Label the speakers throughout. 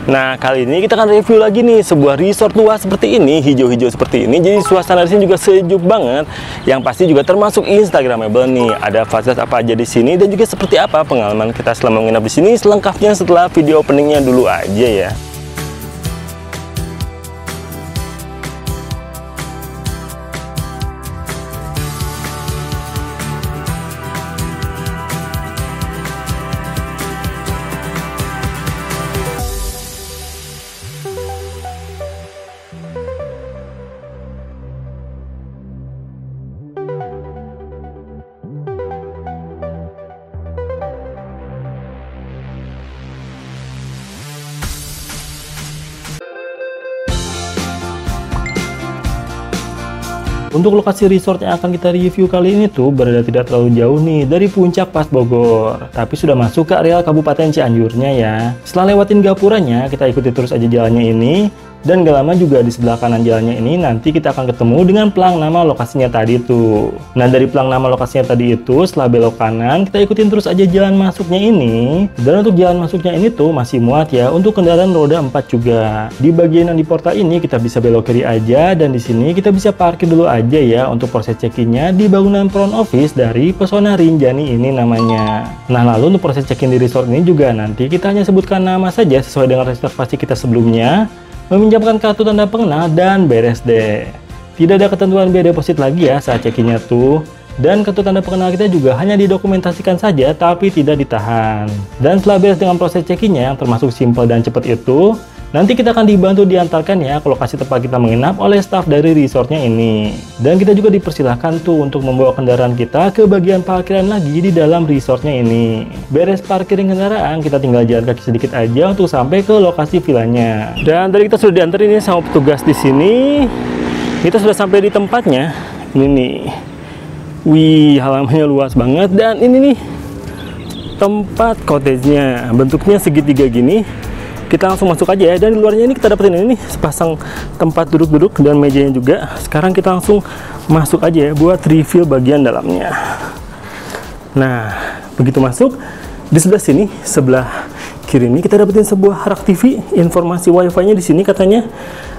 Speaker 1: Nah, kali ini kita akan review lagi nih sebuah resort luas seperti ini, hijau-hijau seperti ini. Jadi suasana di sini juga sejuk banget. Yang pasti juga termasuk instagramable nih. Ada fasilitas apa aja di sini dan juga seperti apa pengalaman kita selama menginap di sini selengkapnya setelah video openingnya dulu aja ya. Untuk lokasi resort yang akan kita review kali ini tuh berada tidak terlalu jauh nih dari puncak Pas Bogor, tapi sudah masuk ke areal Kabupaten Cianjurnya ya. Setelah lewatin gapuranya, kita ikuti terus aja jalannya ini. Dan gak lama juga di sebelah kanan jalannya ini nanti kita akan ketemu dengan pelang nama lokasinya tadi tuh. Nah, dari pelang nama lokasinya tadi itu setelah belok kanan kita ikutin terus aja jalan masuknya ini. Dan untuk jalan masuknya ini tuh masih muat ya untuk kendaraan roda 4 juga. Di bagian yang di portal ini kita bisa belok kiri aja dan di sini kita bisa parkir dulu aja ya untuk proses check-innya di bangunan front office dari Pesona Rinjani ini namanya. Nah, lalu untuk proses check-in di resort ini juga nanti kita hanya sebutkan nama saja sesuai dengan reservasi kita sebelumnya, meminjamkan kartu tanda pengenal, dan beres deh. Tidak ada ketentuan biaya deposit lagi ya saat check-innya tuh. Dan kartu tanda pengenal kita juga hanya didokumentasikan saja tapi tidak ditahan. Dan setelah beres dengan proses check-innya yang termasuk simple dan cepat itu, nanti kita akan dibantu diantarkan ya ke lokasi tempat kita menginap oleh staff dari resortnya ini. Dan kita juga dipersilahkan tuh untuk membawa kendaraan kita ke bagian parkiran lagi di dalam resortnya ini. Beres parkirin kendaraan, kita tinggal jalan kaki sedikit aja untuk sampai ke lokasi villanya. Dan tadi kita sudah diantar ini sama petugas di sini. Kita sudah sampai di tempatnya. Ini nih. Wih, halamannya luas banget dan ini nih tempat cottage-nya. Bentuknya segitiga gini. Kita langsung masuk aja ya, dan di luarnya ini kita dapetin ini sepasang tempat duduk-duduk dan mejanya juga. Sekarang kita langsung masuk aja ya buat review bagian dalamnya. Nah, begitu masuk di sebelah sini, sebelah kiri ini kita dapetin sebuah rak TV. Informasi wifi-nya di sini katanya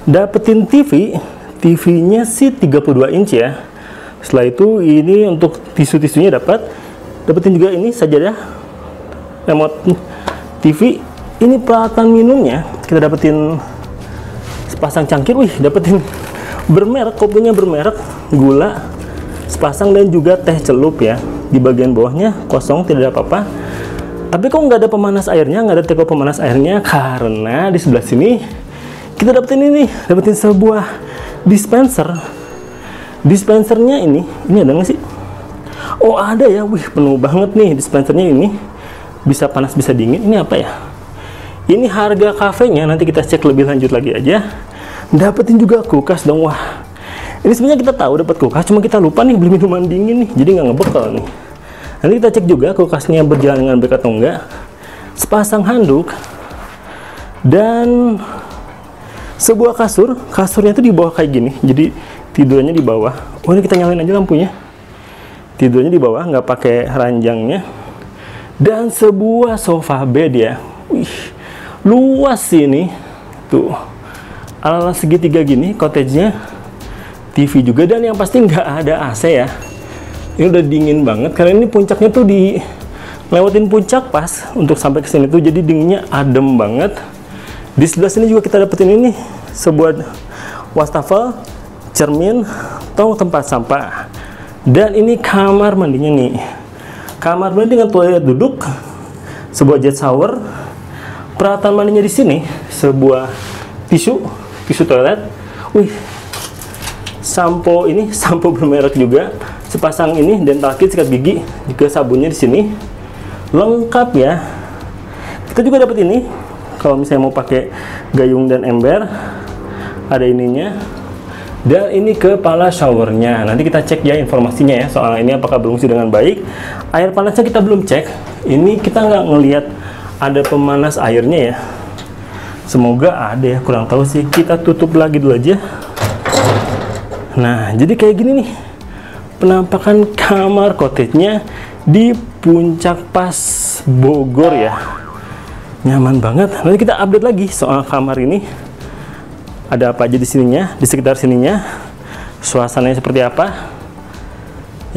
Speaker 1: dapetin TV-nya sih 32 inch ya. Setelah itu ini untuk tisu-tisunya dapetin juga ini sajadah remote TV. Ini peralatan minumnya kita dapetin sepasang cangkir. Wih, dapetin bermerek, kopinya bermerek, gula sepasang, dan juga teh celup ya. Di bagian bawahnya kosong, tidak ada apa-apa. Tapi kok nggak ada pemanas airnya, nggak ada teko pemanas airnya, karena di sebelah sini kita dapetin dapetin sebuah dispenser. Dispensernya ini ada nggak sih? Oh, ada ya. Wih, penuh banget nih dispensernya ini. Bisa panas, bisa dingin. Ini apa ya? Ini harga kafenya, nanti kita cek lebih lanjut lagi aja. Dapetin juga kulkas dong. Wah, ini sebenarnya kita tahu dapat kulkas, cuma kita lupa nih beli minuman dingin nih, jadi nggak ngebekal nih. Nanti kita cek juga kulkasnya berjalan dengan baik atau enggak. Sepasang handuk dan sebuah kasur. Kasurnya tuh di bawah kayak gini, jadi tidurnya di bawah. Oh, ini kita nyalain aja lampunya. Tidurnya di bawah, nggak pakai ranjangnya. Dan sebuah sofa bed ya. Wih, luas sih ini tuh, ala-ala segitiga gini cottage-nya. TV juga, dan yang pasti nggak ada AC ya. Ini udah dingin banget karena ini puncaknya tuh di lewatin puncak Pas untuk sampai ke sini tuh, jadi dinginnya adem banget. Di sebelah sini juga kita dapetin ini sebuah wastafel, cermin, tong tempat sampah, dan ini kamar mandinya nih. Kamar mandi dengan toilet duduk, sebuah jet shower. Peralatan mandinya di sini sebuah tisu toilet. Wih, sampo bermerek juga, sepasang ini dental kit, sikat gigi, juga sabunnya di sini lengkap ya. Kita juga dapat ini kalau misalnya mau pakai gayung dan ember, ada ininya. Dan ini kepala showernya. Nanti kita cek ya informasinya ya soal ini apakah berfungsi dengan baik. Air panasnya kita belum cek. Ini kita nggak ngelihat ada pemanas airnya ya. Semoga ada ya, kurang tahu sih. Kita tutup lagi dulu aja. Nah, jadi kayak gini nih penampakan kamar cottage-nya di puncak Pas Bogor ya. nyaman banget. Nanti kita update lagi soal kamar ini. Ada apa aja di sininya, di sekitar sininya, suasananya seperti apa.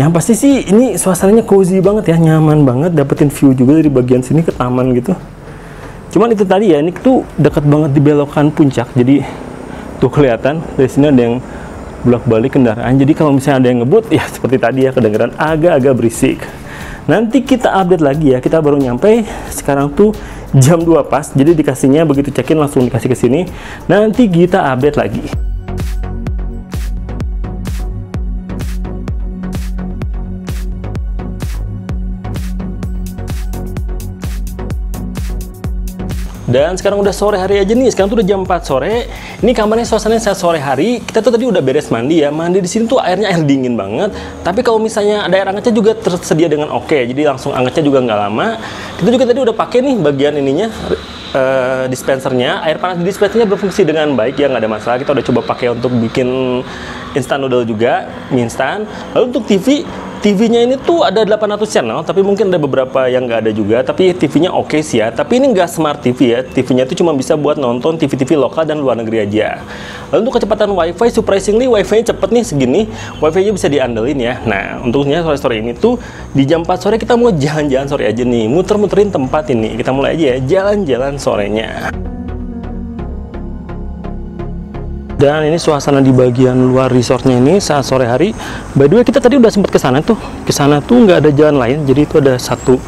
Speaker 1: Yang pasti sih ini suasananya cozy banget ya, nyaman banget, dapetin view juga dari bagian sini ke taman gitu. Cuman itu tadi ya, ini tuh dekat banget di belokan puncak, jadi tuh kelihatan dari sini ada yang bolak-balik kendaraan. Jadi kalau misalnya ada yang ngebut ya seperti tadi ya, kedengeran agak-agak berisik. Nanti kita update lagi ya, kita baru nyampe sekarang tuh jam 2 pas, jadi dikasihnya begitu check-in langsung dikasih ke sini. Nanti kita update lagi. Dan sekarang udah sore hari aja nih, sekarang tuh udah jam 4 sore. Ini kamarnya suasananya saat sore hari. Kita tuh tadi udah beres mandi ya. Mandi di sini tuh airnya air dingin banget. Tapi kalau misalnya ada air hangatnya juga tersedia dengan oke. Jadi langsung hangatnya juga nggak lama. Kita juga tadi udah pakai nih bagian ininya, dispensernya. Air panas di dispensernya berfungsi dengan baik ya, nggak ada masalah. Kita udah coba pakai untuk bikin instan noodle juga, mie instan. Lalu untuk TV-nya ini tuh ada 800 channel, tapi mungkin ada beberapa yang nggak ada juga, tapi TV-nya oke sih ya. Tapi ini nggak smart TV ya, TV-nya itu cuma bisa buat nonton TV-TV lokal dan luar negeri aja. Lalu untuk kecepatan WiFi, surprisingly WiFi-nya cepet nih segini, WiFi-nya bisa diandelin ya. Nah, untuknya sore-sore ini tuh, di jam 4 sore kita mau jalan-jalan sore aja nih, muter-muterin tempat ini. Kita mulai aja ya, jalan-jalan sorenya. Dan ini suasana di bagian luar resortnya ini saat sore hari. By the way, kita tadi udah sempat ke sana tuh. Ke sana tuh nggak ada jalan lain, jadi itu ada satu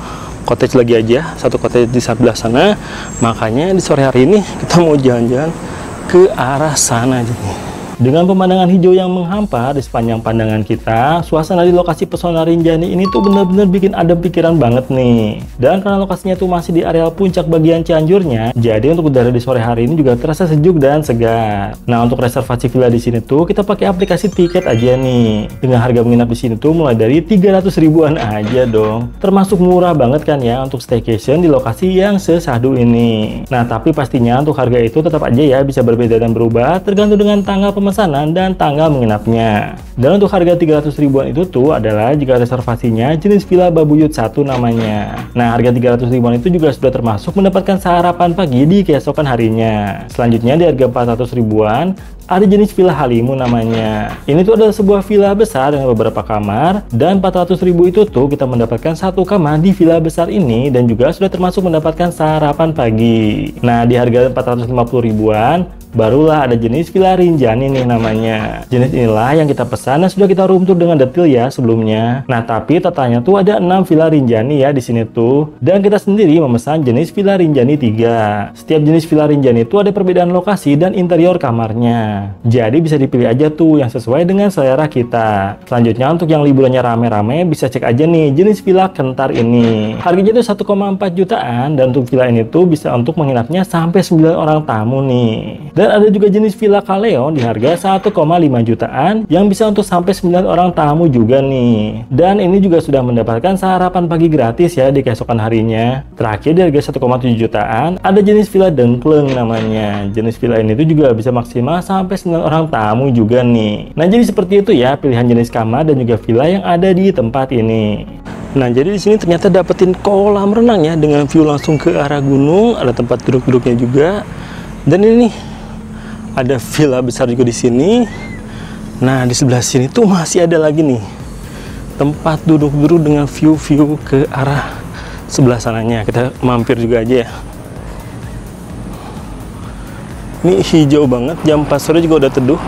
Speaker 1: cottage lagi aja, satu cottage di sebelah sana. Makanya di sore hari ini kita mau jalan-jalan ke arah sana aja nih. Dengan pemandangan hijau yang menghampar di sepanjang pandangan kita, suasana di lokasi Pesona Rinjani ini tuh bener-bener bikin adem pikiran banget nih. Dan karena lokasinya tuh masih di areal puncak bagian Cianjurnya, jadi untuk udara di sore hari ini juga terasa sejuk dan segar. Nah, untuk reservasi villa di sini tuh kita pakai aplikasi tiket aja nih. Dengan harga menginap di sini tuh mulai dari 300 ribuan aja dong. Termasuk murah banget kan ya untuk staycation di lokasi yang sesahdu ini. Nah, tapi pastinya untuk harga itu tetap aja ya bisa berbeda dan berubah tergantung dengan tanggal pemesanan dan tanggal menginapnya. Dan untuk harga 300 ribuan itu tuh adalah jika reservasinya jenis villa Babuyut 1 namanya. Nah, harga 300 ribuan itu juga sudah termasuk mendapatkan sarapan pagi di keesokan harinya. Selanjutnya di harga 400 ribuan ada jenis villa Halimu namanya. Ini tuh adalah sebuah villa besar dengan beberapa kamar, dan 400 ribu itu tuh kita mendapatkan satu kamar di villa besar ini dan juga sudah termasuk mendapatkan sarapan pagi. Nah, di harga 450 ribuan barulah ada jenis Villa Rinjani nih namanya. Jenis inilah yang kita pesan dan sudah kita room tour dengan detail ya sebelumnya. Nah, tapi totalnya tuh ada 6 Villa Rinjani ya di sini tuh. Dan kita sendiri memesan jenis Villa Rinjani 3. Setiap jenis Villa Rinjani itu ada perbedaan lokasi dan interior kamarnya. Jadi bisa dipilih aja tuh yang sesuai dengan selera kita. Selanjutnya untuk yang liburannya rame-rame bisa cek aja nih jenis Villa Kentar ini. Harganya tuh 1,4 jutaan dan untuk villa ini tuh bisa untuk menginapnya sampai 9 orang tamu nih. Dan ada juga jenis Villa Kaleon di harga 1,5 jutaan yang bisa untuk sampai 9 orang tamu juga nih. Dan ini juga sudah mendapatkan sarapan pagi gratis ya di keesokan harinya. Terakhir di harga 1,7 jutaan ada jenis Villa Dengkleng namanya. Jenis villa ini tuh juga bisa maksimal sampai 9 orang tamu juga nih. Nah, jadi seperti itu ya pilihan jenis kamar dan juga villa yang ada di tempat ini. Nah, jadi di sini ternyata dapetin kolam renang ya dengan view langsung ke arah gunung, ada tempat duduk-duduknya juga. Dan ini nih ada villa besar juga di sini. Nah, di sebelah sini tuh masih ada lagi nih tempat duduk-duduk dengan view-view ke arah sebelah sananya. Kita mampir juga aja ya. Ini hijau banget, jam 4 sore juga udah teduh.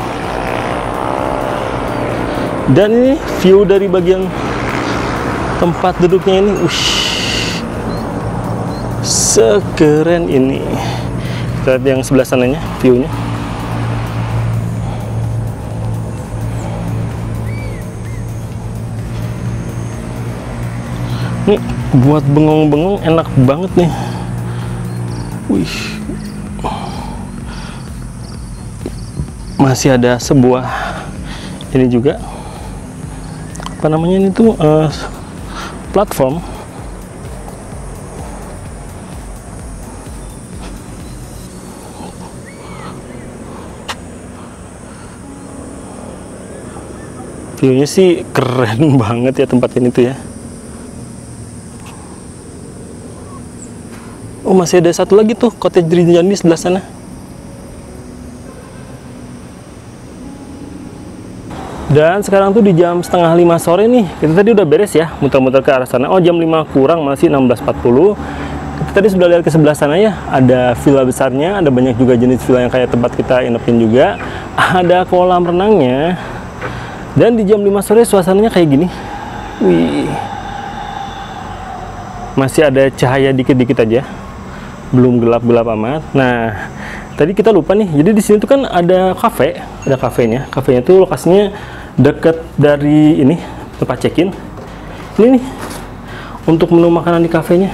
Speaker 1: Dan ini view dari bagian tempat duduknya ini, sekeren ini. Kita lihat yang sebelah sananya, view-nya. Ini buat bengong-bengong enak banget nih. Wih. Masih ada sebuah ini juga. Apa namanya ini tuh platform. View-nya sih keren banget ya tempat ini tuh ya. Oh, masih ada satu lagi tuh cottage Rinjani di sebelah sana. Dan sekarang tuh di jam setengah 5 sore nih. Kita tadi udah beres ya, muter-muter ke arah sana. Oh, jam 5 kurang, masih 16.40. Kita tadi sudah lihat ke sebelah sana ya. Ada villa besarnya, ada banyak juga jenis villa yang kayak tempat kita inepin juga. Ada kolam renangnya. Dan di jam 5 sore suasananya kayak gini. Wih. Masih ada cahaya dikit-dikit aja. Belum gelap-gelap amat. Nah, tadi kita lupa nih. Jadi di sini tuh kan ada kafe, ada kafenya. Kafenya tuh lokasinya dekat dari ini tempat check-in. Ini nih untuk menu makanan di kafenya.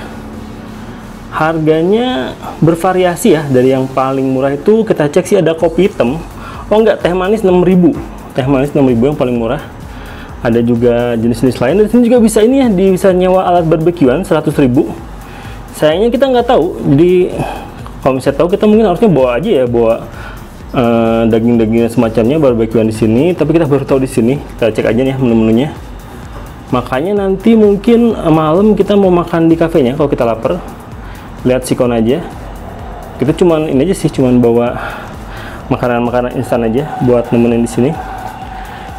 Speaker 1: Harganya bervariasi ya. Dari yang paling murah itu kita cek sih ada kopi hitam. Oh enggak, teh manis 6.000. Teh manis 6.000 yang paling murah. Ada juga jenis-jenis lain. Di sini juga bisa ini ya, bisa nyewa alat barbekyuan 100.000. Sayangnya kita nggak tahu. Jadi kalau misalnya tahu kita mungkin harusnya bawa aja ya, bawa daging-daging semacamnya barbekyuan di sini. Tapi kita baru tahu di sini. Kita cek aja nih menu-menunya. Makanya nanti mungkin malam kita mau makan di kafenya kalau kita lapar. Lihat sikon aja. Kita cuman ini aja sih, cuman bawa makanan-makanan instan aja buat nemenin di sini.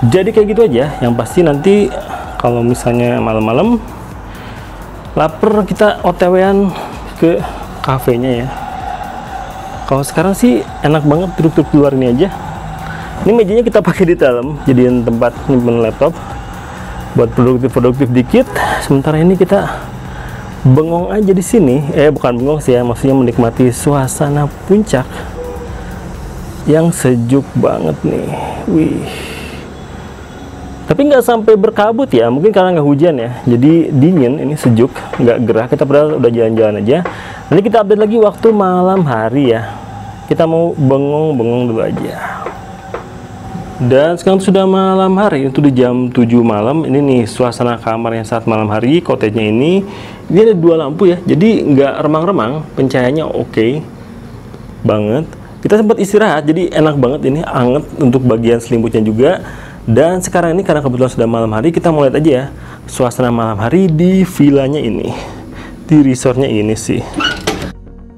Speaker 1: Jadi kayak gitu aja. Yang pasti nanti kalau misalnya malam-malam lapar, kita OTW-an ke kafenya ya. Kalau sekarang sih enak banget duduk di luar ini aja. Ini mejanya kita pakai di dalam, jadiin tempat nyimpen laptop buat produktif dikit. Sementara ini kita bengong aja di sini. Bukan bengong sih ya, maksudnya menikmati suasana puncak yang sejuk banget nih. Wih. Tapi nggak sampai berkabut ya, mungkin karena nggak hujan ya. Jadi dingin, ini sejuk, nggak gerah. Kita padahal udah jalan-jalan aja. Nanti kita update lagi waktu malam hari ya. Kita mau bengong-bengong dulu aja. Dan sekarang sudah malam hari, itu di jam 7 malam. Ini nih suasana kamar yang saat malam hari. Cottage-nya ini ada 2 lampu ya. Jadi nggak remang-remang, pencahayaannya oke banget. Kita sempat istirahat, jadi enak banget ini, anget untuk bagian selimutnya juga. Dan sekarang ini karena kebetulan sudah malam hari, kita mau lihat aja ya suasana malam hari di villanya ini, di resortnya ini sih.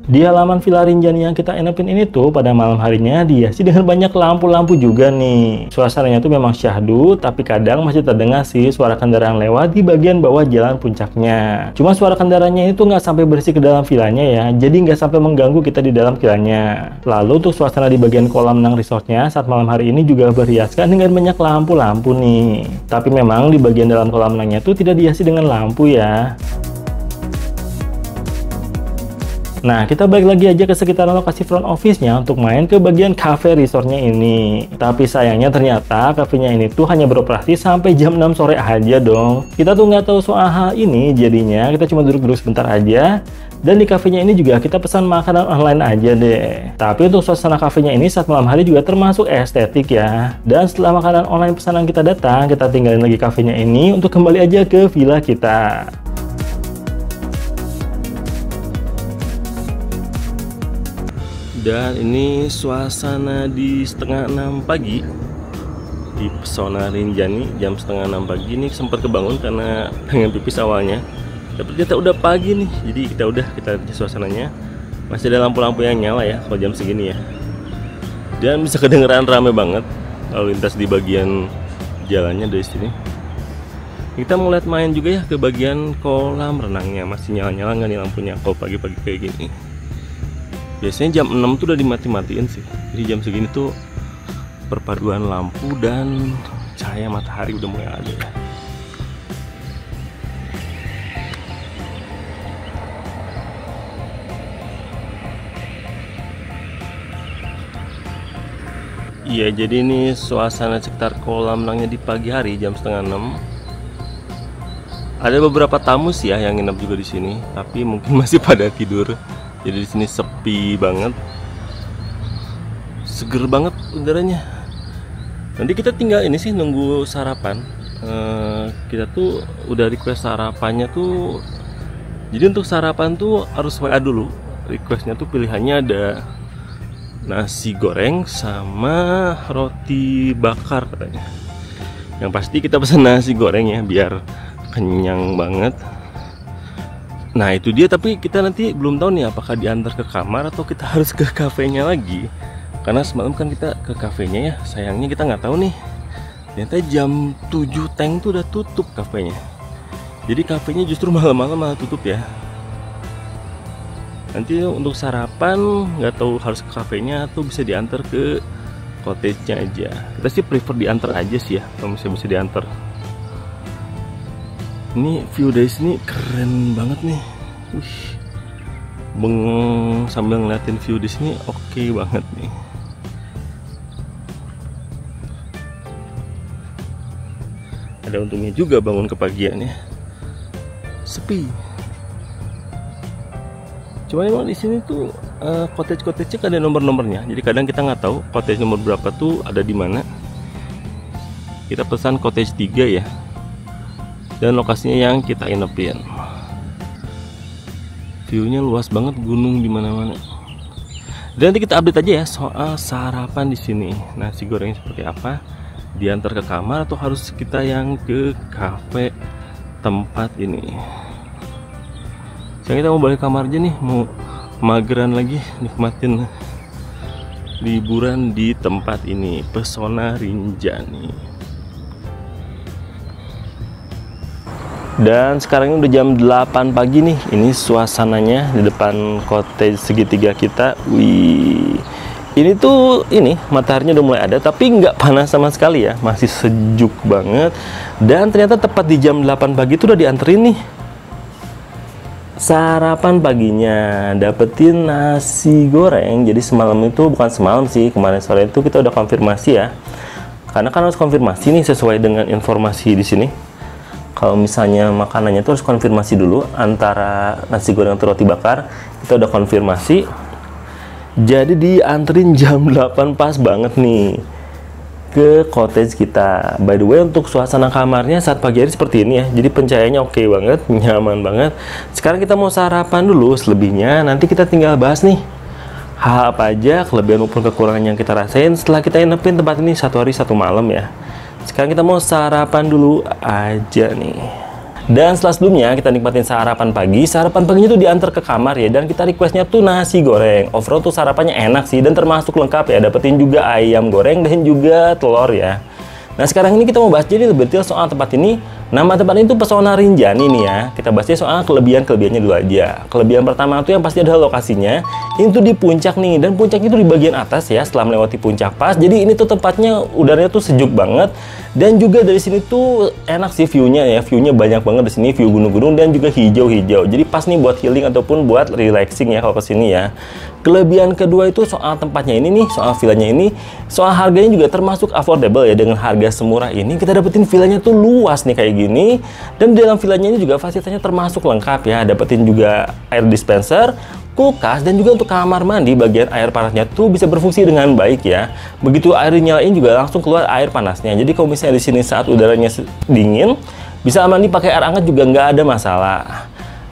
Speaker 1: Di halaman Villa Rinjani yang kita enepin ini tuh pada malam harinya dihiasi dengan banyak lampu-lampu juga nih. Suasananya tuh memang syahdu, tapi kadang masih terdengar sih suara kendaraan lewat di bagian bawah jalan puncaknya. Cuma suara kendaraannya itu nggak sampai bersih ke dalam villanya ya, jadi nggak sampai mengganggu kita di dalam villanya. Lalu untuk suasana di bagian kolam renang resortnya saat malam hari ini juga berhiaskan dengan banyak lampu-lampu nih. Tapi memang di bagian dalam kolam renangnya tuh tidak dihiasi dengan lampu ya. Nah, kita balik lagi aja ke sekitaran lokasi front office-nya untuk main ke bagian cafe resortnya ini. Tapi sayangnya ternyata cafe-nya ini tuh hanya beroperasi sampai jam 6 sore aja dong. Kita tuh nggak tahu soal hal ini, jadinya kita cuma duduk-duduk sebentar aja. Dan di cafe-nya ini juga kita pesan makanan online aja deh. Tapi untuk suasana cafe-nya ini saat malam hari juga termasuk estetik ya. Dan setelah makanan online pesanan kita datang, kita tinggalin lagi cafe-nya ini untuk kembali aja ke villa kita. Dan ini suasana di setengah 6 pagi di Pesona Rinjani. Jam setengah 6 pagi ini sempat kebangun karena pengen pipis awalnya. Tapi kita udah pagi nih, jadi kita lihat suasananya. Masih ada lampu-lampu yang nyala ya kalau jam segini ya. Dan bisa kedengeran rame banget lalu lintas di bagian jalannya dari sini. Kita mau lihat main juga ya ke bagian kolam renangnya. Masih nyala-nyala nggak nih lampunya kalau pagi-pagi kayak gini. Biasanya jam 6 tuh udah dimati-matiin sih. Jadi jam segini tuh perpaduan lampu dan cahaya matahari udah mulai ada. Iya, jadi ini suasana sekitar kolam renangnya di pagi hari jam setengah 6. Ada beberapa tamu sih ya yang nginep juga di sini, tapi mungkin masih pada tidur. Jadi di sini sepi banget, seger banget udaranya. Nanti kita tinggal ini sih nunggu sarapan. Kita tuh udah request sarapannya tuh. Jadi untuk sarapan tuh harus WA dulu. Requestnya tuh pilihannya ada nasi goreng sama roti bakar katanya. Yang pasti kita pesan nasi goreng ya biar kenyang banget.
Speaker 2: Nah itu dia, tapi kita nanti belum tahu nih apakah diantar ke kamar atau kita harus ke kafenya lagi. Karena semalam kan kita ke kafenya ya, sayangnya kita nggak tahu nih. Ternyata jam 7 Teng tuh udah tutup kafenya. Jadi kafenya justru malam-malam malah tutup ya. Nanti untuk sarapan nggak tahu harus ke kafenya atau bisa diantar ke cottage-nya aja. Kita sih prefer diantar aja sih ya, kalau misalnya bisa diantar. Ini view dari sini keren banget nih. Wih, bengong sambil ngeliatin view di sini oke banget nih. Ada untungnya juga bangun kepagian ya. Sepi. Cuma emang di sini tuh cottage-cottage ada nomor-nomornya. Jadi kadang kita nggak tahu cottage nomor berapa tuh ada di mana. Kita pesan cottage 3 ya. Dan lokasinya yang kita inepin. View-nya luas banget, gunung di mana-mana. Dan nanti kita update aja ya soal sarapan di sini. Nasi goreng seperti apa? Diantar ke kamar atau harus kita yang ke cafe tempat ini? Sekarang kita mau balik kamar aja nih, mau mageran lagi, nikmatin liburan di tempat ini, Pesona Rinjani. Dan sekarang ini udah jam 8 pagi nih. Ini suasananya di depan cottage segitiga kita. Wih, ini tuh mataharinya udah mulai ada, tapi nggak panas sama sekali ya, masih sejuk banget. Dan ternyata tepat di jam 8 pagi itu udah dianterin nih sarapan paginya, dapetin nasi goreng. Jadi semalam itu, bukan semalam sih, kemarin sore itu kita udah konfirmasi ya, karena kan harus konfirmasi nih sesuai dengan informasi di sini. Kalau misalnya makanannya itu harus konfirmasi dulu antara nasi goreng atau roti bakar, kita udah konfirmasi. Jadi dianterin jam 8 pas banget nih ke cottage kita. By the way, untuk suasana kamarnya saat pagi hari seperti ini ya. Jadi pencahayaannya oke banget, nyaman banget. Sekarang kita mau sarapan dulu, selebihnya nanti kita tinggal bahas nih hal apa aja, kelebihan maupun kekurangan yang kita rasain setelah kita nginepin tempat ini 1 hari 1 malam ya. Sekarang kita mau sarapan dulu aja nih. Dan setelah sebelumnya kita nikmatin sarapan pagi. Sarapan paginya tuh diantar ke kamar ya. Dan kita requestnya tuh nasi goreng. Overall tuh sarapannya enak sih, dan termasuk lengkap ya. Dapetin juga ayam goreng dan juga telur ya. Nah sekarang ini kita mau bahas jadi lebih detail soal tempat ini. Nama tempat ini tuh Pesona Rinjani nih ya. Kita bahasnya soal kelebihan-kelebihannya dulu aja. Kelebihan pertama tuh yang pasti adalah lokasinya. Ini tuh di puncak nih, dan puncaknya tuh di bagian atas ya, setelah melewati puncak pas. Jadi ini tuh tempatnya udaranya tuh sejuk banget. Dan juga dari sini tuh enak sih view-nya ya. View-nya banyak banget di sini, view gunung-gunung dan juga hijau-hijau. Jadi pas nih buat healing ataupun buat relaxing ya kalau kesini ya. Kelebihan kedua itu soal tempatnya ini nih, soal villanya ini. Soal harganya juga termasuk affordable ya. Dengan harga semurah ini kita dapetin villanya tuh luas nih kayak gini. Dan di dalam villanya ini juga fasilitasnya termasuk lengkap ya. Dapetin juga air dispenser, kulkas, dan juga untuk kamar mandi bagian air panasnya tuh bisa berfungsi dengan baik ya. Begitu air dinyalain juga langsung keluar air panasnya. Jadi kalau misalnya di sini saat udaranya dingin, bisa mandi pakai air hangat juga nggak ada masalah.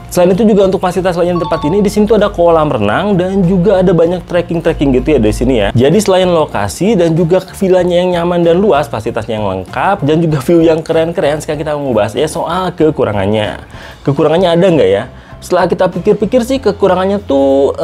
Speaker 2: Selain itu juga untuk fasilitas lainnya di tempat ini, di sini tuh ada kolam renang dan juga ada banyak trekking gitu ya dari sini ya. Jadi selain lokasi dan juga villanya yang nyaman dan luas, fasilitasnya yang lengkap dan juga view yang keren-keren, sekarang kita mau bahas ya soal kekurangannya. Kekurangannya ada nggak ya? Setelah kita pikir-pikir sih kekurangannya tuh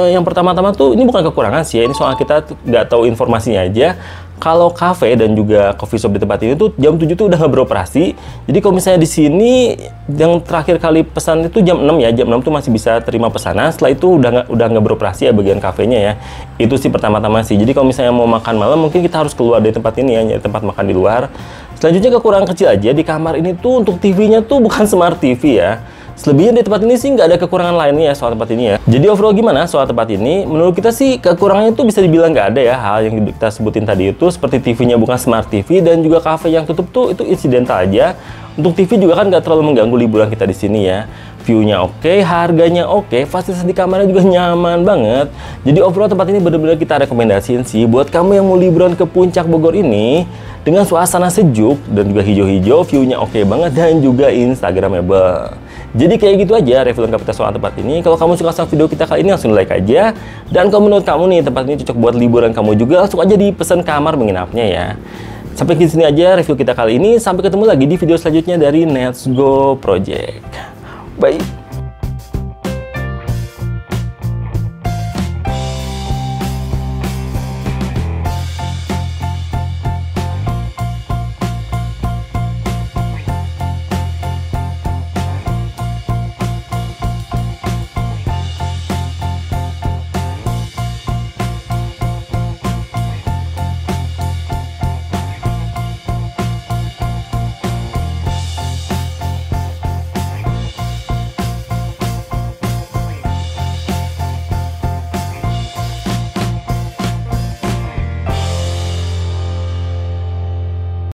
Speaker 2: yang pertama-tama tuh ini bukan kekurangan sih ya, ini soal kita nggak tahu informasinya aja. Kalau cafe dan juga coffee shop di tempat ini tuh jam 7 tuh udah nggak beroperasi. Jadi kalau misalnya di sini yang terakhir kali pesan itu jam 6 ya, jam 6 tuh masih bisa terima pesanan. Setelah itu udah nggak beroperasi ya bagian kafenya ya. Itu sih pertama-tama sih. Jadi kalau misalnya mau makan malam mungkin kita harus keluar dari tempat ini ya, nyari tempat makan di luar. Selanjutnya kekurangan kecil aja di kamar ini tuh untuk TV-nya tuh bukan smart TV ya. Selebihnya di tempat ini sih nggak ada kekurangan lainnya ya soal tempat ini ya. Jadi overall gimana soal tempat ini? Menurut kita sih kekurangannya itu bisa dibilang nggak ada ya. Hal yang kita sebutin tadi itu seperti TV-nya bukan smart TV dan juga cafe yang tutup tuh itu insidental aja. Untuk TV juga kan nggak terlalu mengganggu liburan kita di sini ya. View-nya oke, harganya oke, fasilitas di kamarnya juga nyaman banget. Jadi overall tempat ini benar-benar kita rekomendasiin sih buat kamu yang mau liburan ke Puncak Bogor ini dengan suasana sejuk dan juga hijau-hijau, view-nya oke banget dan juga instagramable. Jadi kayak gitu aja review lengkap kita soal tempat ini. Kalau kamu suka sama video kita kali ini langsung like aja. Dan kalau menurut kamu nih tempat ini cocok buat liburan kamu juga, langsung aja dipesan kamar menginapnya ya. Sampai di sini aja review kita kali ini. Sampai ketemu lagi di video selanjutnya dari Let's Go Project. Bye.